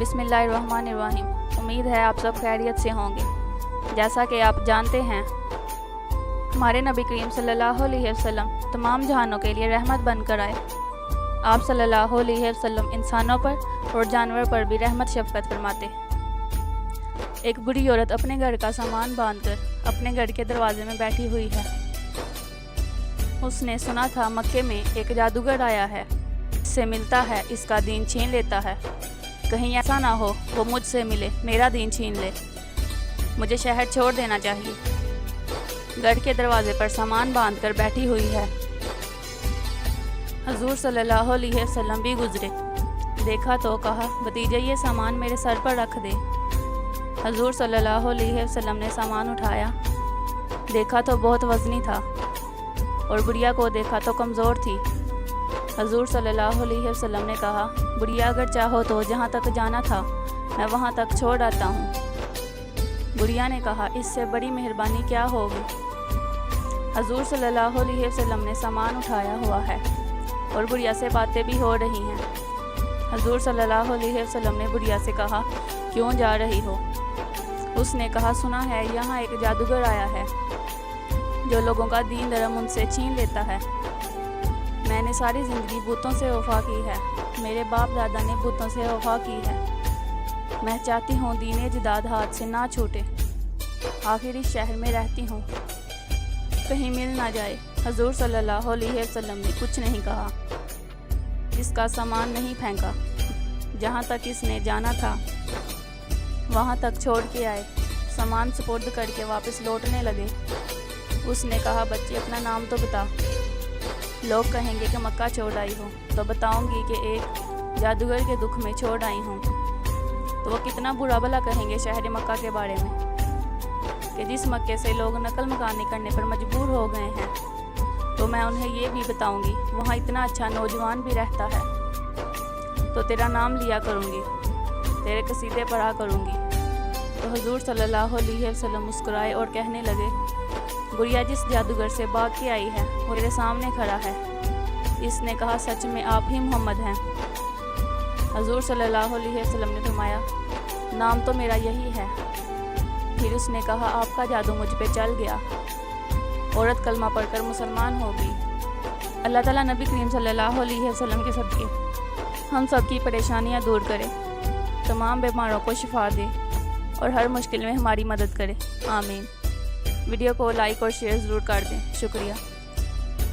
بسم اللہ الرحمن الرحیم۔ امید ہے آپ سب خیریت سے ہوں گے۔ جیسا کہ آپ جانتے ہیں، ہمارے نبی کریم صلی اللہ علیہ وسلم تمام جہانوں کے لیے رحمت بن کر آئے۔ آپ صلی اللہ علیہ وسلم انسانوں پر اور جانور پر بھی رحمت شفقت فرماتے۔ ایک بری عورت اپنے گھر کا سامان باندھ کر اپنے گھر کے دروازے میں بیٹھی ہوئی ہے۔ اس نے سنا تھا مکے میں ایک جادوگر آیا ہے، اس سے ملتا ہے، اس کا دین چھین لیتا ہے۔ کہیں ایسا نہ ہو وہ مجھ سے ملے، میرا دین چھین لے، مجھے شہر چھوڑ دینا چاہیے۔ گھر کے دروازے پر سامان باندھ کر بیٹھی ہوئی ہے۔ حضور صلی اللہ علیہ وسلم بھی گزرے، دیکھا تو کہا، بھتیجے یہ سامان میرے سر پر رکھ دے۔ حضور صلی اللہ علیہ وسلم نے سامان اٹھایا، دیکھا تو بہت وزنی تھا، اور بڑھیا کو دیکھا تو کمزور تھی۔ حضور صلی اللہ علیہ وسلم نے کہا، بڑھیا اگر چاہو تو جہاں تک جانا تھا میں وہاں تک چھوڑ آتا ہوں۔ بڑھیا نے کہا، اس سے بڑی مہربانی کیا ہوگی؟ حضور صلی اللہ علیہ وسلم نے سامان اٹھایا ہوا ہے اور بڑھیا سے باتیں بھی ہو رہی ہیں۔ حضور صلی اللہ علیہ وسلم نے بڑھیا سے کہا، کیوں جا رہی ہو؟ اس نے کہا، سنا ہے یہاں ایک جادوگر آیا ہے جو لوگوں کا دین دھرم ان سے چھین لیتا ہے۔ میں نے ساری زندگی بتوں سے وفا کی ہے، میرے باپ دادا نے بتوں سے وفا کی ہے۔ میں چاہتی ہوں دین جداد ہاتھ سے نہ چھوٹے۔ آخر اس شہر میں رہتی ہوں، کہیں مل نہ جائے۔ حضور صلی اللہ علیہ وسلم نے کچھ نہیں کہا، اس کا سامان نہیں پھینکا۔ جہاں تک اس نے جانا تھا وہاں تک چھوڑ کے آئے، سامان سپرد کر کے واپس لوٹنے لگے۔ اس نے کہا، بچی اپنا نام تو بتا۔ لوگ کہیں گے کہ مکہ چھوڑ آئی ہوں، تو بتاؤں گی کہ ایک جادوگر کے دکھ میں چھوڑ آئی ہوں۔ تو وہ کتنا برا بھلا کہیں گے شہر مکہ کے بارے میں کہ جس مکے سے لوگ نقل مکانی کرنے پر مجبور ہو گئے ہیں۔ تو میں انہیں یہ بھی بتاؤں گی وہاں اتنا اچھا نوجوان بھی رہتا ہے۔ تو تیرا نام لیا کروں گی، تیرے قصیدے پڑھا کروں گی۔ تو حضور صلی اللہ علیہ وسلم مسکرائے اور کہنے لگے، بڑھیا جس جادوگر سے بھاگ کے آئی ہے وہ میرے سامنے کھڑا ہے۔ اس نے کہا، سچ میں آپ ہی محمد ہیں۔ حضور صلی اللہ علیہ وسلم نے فرمایا، نام تو میرا یہی ہے۔ پھر اس نے کہا، آپ کا جادو مجھ پہ چل گیا۔ عورت کلمہ پڑھ کر مسلمان ہو گئی۔ اللہ تعالیٰ نبی کریم صلی اللہ علیہ وسلم کے صدقے ہم سب کی پریشانیاں دور کرے، تمام بیماروں کو شفا دے اور ہر مشکل میں ہماری مدد کرے، آمین۔ ویڈیو کو لائک اور شیئر ضرور کر دیں، شکریہ۔